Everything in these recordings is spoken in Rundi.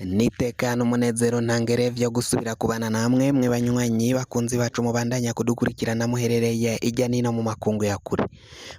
Nitekana umunezero ntangere vyo gusubira kubana namwe mwe banywanyi bakunzi bacu mubandanya kudukurikirana muherereye irya nino mu makungu ya kure.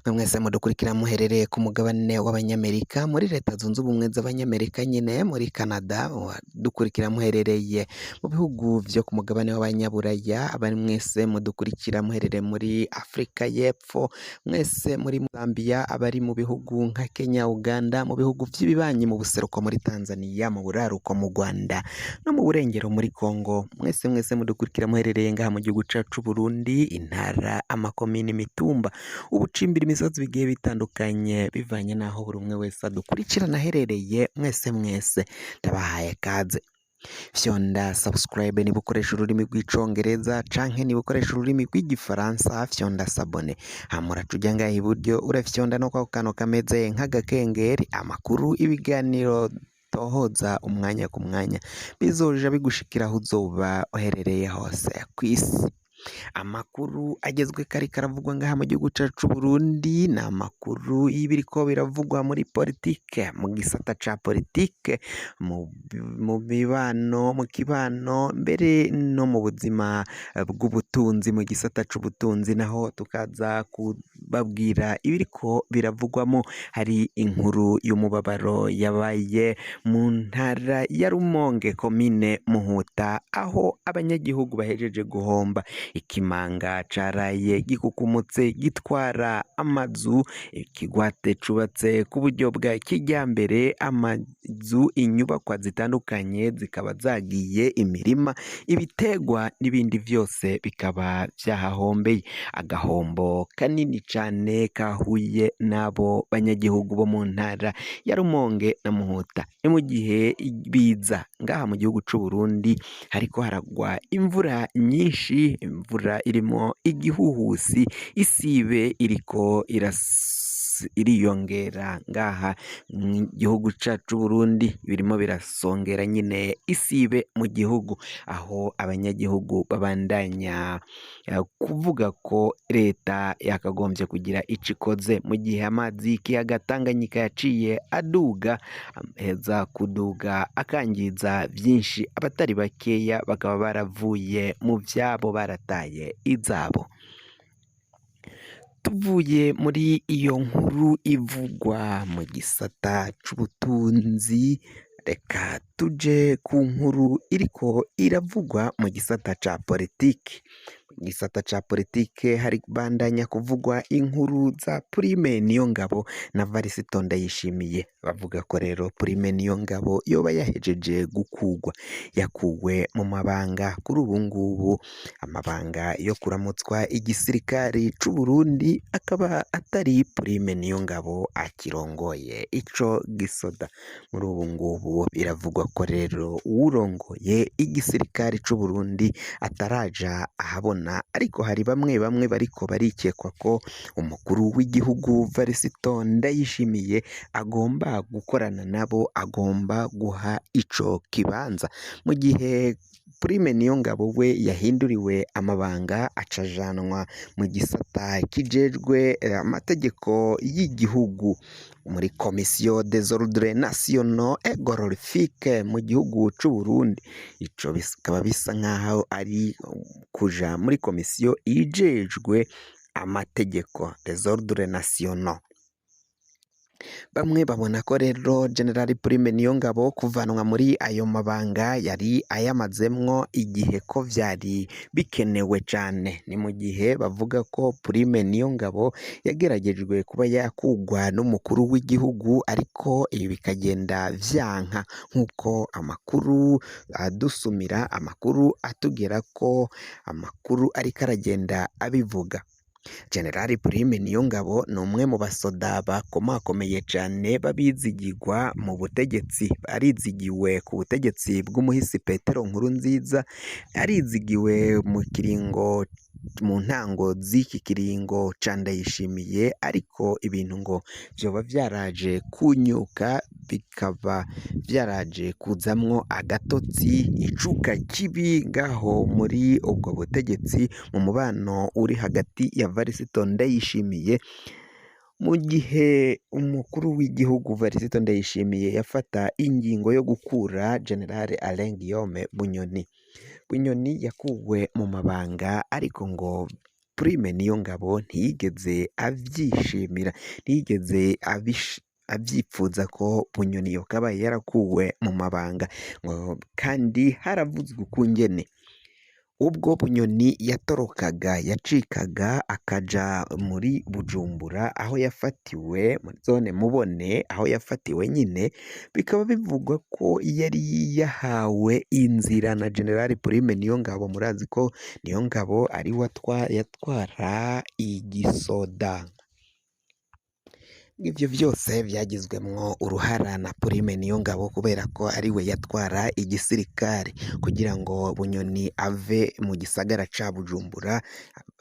Mwe mwese mudukurikira muherereye ku mugabane w'abanyamerika muri leta zunze ubumwe z'abanyamerika nyine muri Canada, dukurikira muherereye mu bihugu vyo ku mugabane w'abanyaburaya, abari mwese mudukurikira muherereye muri Afrika y'Epfo, mwese muri Zambia, abari mu bihugu nka Kenya, Uganda, mu bihugu vy'ibibanyi mu buseruko muri Tanzania, mu buraruko mu Rwanda no mu burengero muri Kongo, mwese mudukurikira muherereye ngaha mu gihugu cacu Burundi, intara, amakomine, imitumba, ubucimbira, imisozi bigiye bitandukanye bivanye naho buri umwe wese adukurikirana aherereye. Mwese ndabahaye kaze. Fyonda subscribe niba ukoresha ururimi rw'icongereza canke niba ukoresha ururimi rw'igifaransa, fyonda sabone, hamura tuja ngaha iburyo urafyonda no kwa kano kameze nk'agakengeri, amakuru, ibiganiro tohoza umwanya ku mwanya bizoja bigushikira aho uzoba uherereye hose kw'isi. Amakuru agezwe kari karavugwa ngaha mu gihugu cacu Burundi ni amakuru y'ibiriko biravugwa muri politike, mu gisata ca politike, mu mibano, mu kibano, mbere no mu buzima bw'ubutunzi, mu gisata c'ubutunzi naho tukaza kubabwira ibiriko biravugwamo. Hari inkuru y'umubabaro yabaye mu ntara ya Rumonge, komine Muhuta, aho abanyagihugu bahejeje guhomba. Ikimanga caraye gikukumutse gitwara amazu, ikigwate cubatse ku buryo bwa kijyambere, amazu, inyubakwa zitandukanye zikaba zagiye, imirima, ibitegwa n'ibindi vyose bikaba vyahahombeye. Agahombo kanini cane kahuye n'abo banyagihugu bo mu ntara ya Rumonge na Muhuta. Ni mu gihe biza ngaha mu gihugu c'u Burundi hariko haragwa imvura nyinshi, imvura irimo igihuhusi, isibe iriko iriyongera ngaha mu gihugu cacu Burundi, birimo birasongera nyine isibe mu gihugu, aho abanyagihugu babandanya kuvuga ko leta yakagombye kugira ico ikoze mu gihe amazi y'ikiyaga Tanganyika yaciye aduga, heza kuduga akangiza vyinshi, abatari bakeya bakaba baravuye mu vyabo barataye izabo. Tuvuye muri iyo nkuru ivugwa mu gisata c'ubutunzi, reka tuje ku nkuru iriko iravugwa mu gisata ca politiki. Mu gisata ca politike hari bandanya kuvugwa inkuru za Prime Niyongabo na Varisito Ndayishimiye, bavuga ko rero Prime Niyongabo yoba yahejeje gukugwa, yakuwe mu mabanga. Kuri ubu ngubu amabanga yo kuramutswa igisirikari c'u Burundi akaba atari Prime Niyongabo akirongoye ico gisoda. Muri ubu ngubu biravugwa ko rero uwurongoye igisirikari c'u Burundi ataraja ahabona, ariko hari bamwe bariko barikekwa ko umukuru w'igihugu Varisito Ndayishimiye agomba gukorana nabo, agomba guha ico kibanza, mu gihe Prime Niyongabo we yahinduriwe amabanga acajanwa mu gisata kijejwe amategeko y'igihugu muri Commission des Ordres Nationaux et Honorifiques mu gihugu c'u Burundi. Ico bikaba bisa nkaho ari kuja muri komisiyo ijejwe amategeko, des Ordres Nationaux. Bamwe babona ko rero General Prime Niyongabo kuvanwa muri ayo mabanga yari ayamazemwo igihe ko vyari bikenewe cane. Ni mu gihe bavuga ko Prime Niyongabo yageragejwe kuba yakugwa n'umukuru w'igihugu, ariko ibi bikagenda vyanka, nk'uko amakuru adusumira, amakuru atugera ko, amakuru ariko aragenda abivuga. General Prime Niyongabo ni umwe mu basoda bakomakomeye cane babizigirwa mu butegetsi, arizigiwe ku butegetsi bw'umuhisi Petero Nkurunziza, arizigiwe mu kiringo, mu ntango z'iki kiringo ca Ndayishimiye, ariko ibintu ngo vyoba vyaraje kunyuka, bikaba vyaraje kuzamwo agatotsi, icuka kibi ngaho muri ubwo butegetsi, mu mubano uri hagati ya Varisito Ndayishimiye mu gihe umukuru w'igihugu Varisito Ndayishimiye yafata ingingo yo gukura General Alain Guillaume Bunyoni. Bunyoni yakuwe mu mabanga ariko ngo Prime Niyongabo ntiyigeze avyishimira, ntiyigeze avyipfuza ko Bunyoni yokabaye yarakuwe mu mabanga ngo kandi haravuzwe ukungene ubwo Bunyoni yatorokaga yacikaga akaja muri Bujumbura aho yafatiwe muri zone Mubone aho yafatiwe nyine, bikaba bivugwa ko yari yahawe inzira na General Prime Niyongabo. Murazi ko Niyongabo ari yatwara igisoda. Ivyo vyose vyagizwemwo uruhara na Prime Niyongabo kubera ko ariwe yatwara igisirikare kugira ngo Bunyoni ave mu gisagara ca Bujumbura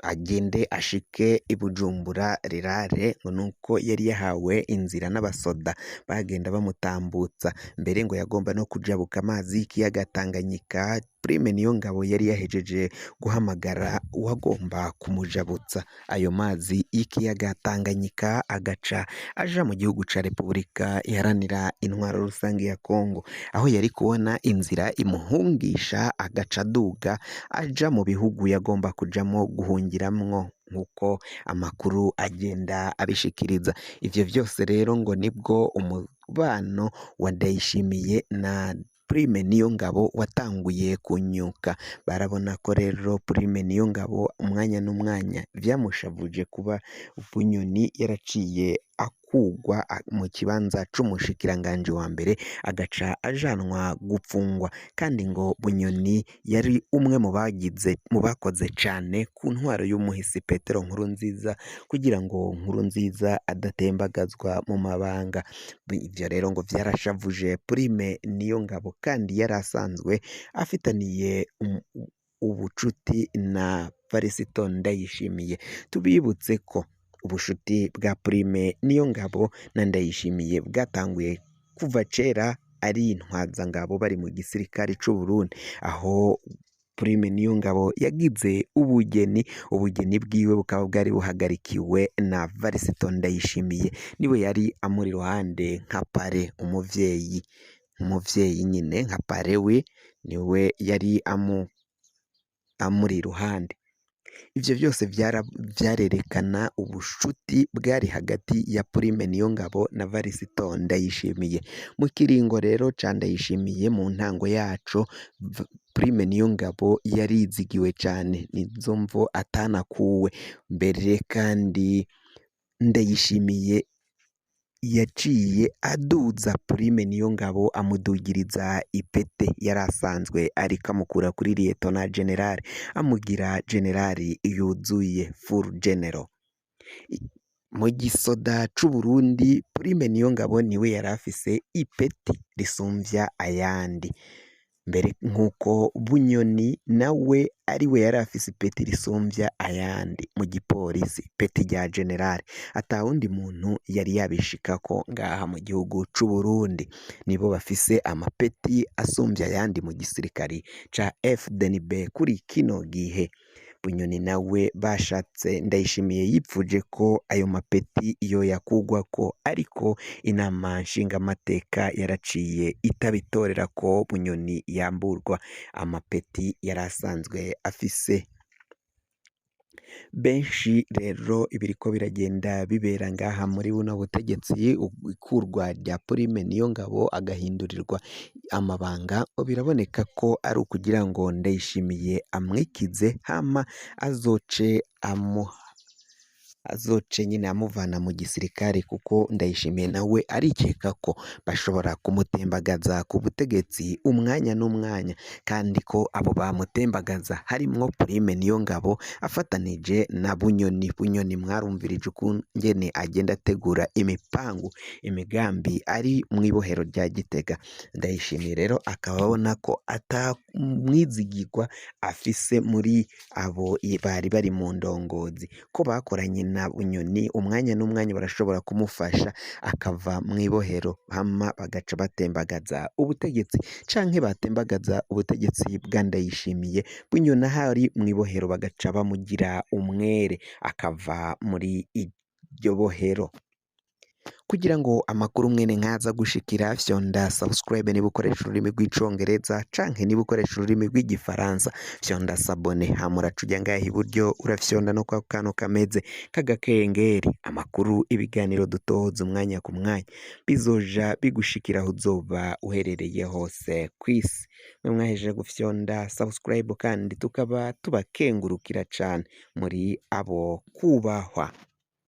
agende ashike i Bujumbura rirare, ngo nuko yari yahawe inzira n'abasoda bagenda bamutambutsa, mbere ngo yagomba no kujabuka amazi y'ikiyaga Tanganyika. Prime Niyongabo yari yahejeje guhamagara uwagomba kumujabutsa ayo mazi y'ikiyaga Tanganyika agaca aja mu gihugu ca Repubulika iharanira intwaro rusange ya Kongo, aho yari kubona inzira imuhungisha agaca aduga aja mu bihugu yagomba kujamwo guhungiramwo nk'uko amakuru agenda abishikiriza. Ivyo vyose rero ngo nibwo umubano wa Ndayishimiye na Prime Niyongabo watanguye kunyuka. Barabona ko rero Prime Niyongabo umwanya n'umwanya vyamushavuje kuba Bunyoni yaraciye akugwa mu kibanza c'umushikiranganje wa mbere agaca ajanwa gupfungwa, kandi ngo Bunyoni yari umwe mu bakoze cane ku ntwaro y'umuhisi Petero Nkurunziza kugira ngo Nkurunziza adatembagazwa mu mabanga. Ivyo rero ngo vyarashavuje Prime Niyongabo kandi yari asanzwe afitaniye ubucuti na Varisito Ndayishimiye. Tubibutse ko ubushuti bwa Prime Niyongabo na Ndayishimiye bwatanguye kuva kera ari intwazangabo bari mu gisirikare c'u Burundi, aho Prime Niyongabo yagize ubugeni bwiwe bukaba bwari buhagarikiwe na Varisito Ndayishimiye, niwe yari amuri iruhande nka pare, umuvyeyi nyine nka pare we niwe yari amuri iruhande. Ivyo vyose vyarerekana ubushuti bwari hagati ya Prime Niyongabo na Varisito Ndayishimiye. Mu kiringo rero ca Ndayishimiye mu ntango yaco Prime Niyongabo yarizigiwe cane, nizo mvo atanakuwe mbere, kandi Ndayishimiye yaciye aduza Prime Niyongabo amudugiriza ipete yari asanzwe ariko amukura kuri Lieutenant General amugira generali yuzuye full general. Mu gisoda c'u Burundi Prime Niyongabo niwe yari afise ipeti risumvya ayandi, mbere nk'uko Bunyoni nawe ariwe yari afise ipeti risumvya ayandi mu gipolisi, ipeti rya generali, ata wundi muntu yari yabishikako ngaha mu gihugu c'u Burundi. Nibo bafise amapeti asumvya ayandi mu gisirikari ca FDNB kuri kino gihe. Bunyoni nawe bashatse Ndayishimiye yipfuje ko ayo mapeti iyo yakugwako, ariko inama nshingamateka yaraciye itabitorera ko Bunyoni yamburwa amapeti yari asanzwe afise. Benshi rero ibiriko biragenda bibera ngaha muri buno butegetsi, ikurwa rya Prime Niyongabo agahindurirwa amabanga, biraboneka ko ari ukugira ngo Ndayishimiye amwikize hama azoce nyine amuvana mu gisirikare, kuko Ndayishimiye nawe arikeka ko bashobora kumutembagaza ku butegetsi umwanya n'umwanya, kandi ko abo bamutembagaza harimwo Prime Niyongabo afatanije na Bunyoni. Bunyoni mwarumvirije ukungene agenda ategura imigambi ari mu ibohero rya Gitega. Ndayishimiye rero akaba abona ko atamwizigirwa afise muri abo bari mu ndongozi, ko bakoranye na Bunyoni umwanya n'umwanya barashobora kumufasha akava mu ibohero hama bagaca batembagaza ubutegetsi, canke batembagaza ubutegetsi bwa Ndayishimiye, Bunyoni ahari mu ibohero bagaca bamugira umwere akava muri iryo bohero. kugira ngo amakuru mwene nkaza gushikira fyonda subscribe niba ukoresha ururimi rw'icongereza canke niba ukoresha ururimi rw'igifaransa fyonda sabone hama uraca uja ngaha iburyo urafyonda no kwa kantu kameze k'agakengeri amakuru ibiganiro dutoza umwanya ku mwanya bizoja bigushikira aho uzoba uherereye hose kw'isi mwe mwahejeje gufyonda subscribe kandi tukaba tubakengurukira cane muri abo kubahwa.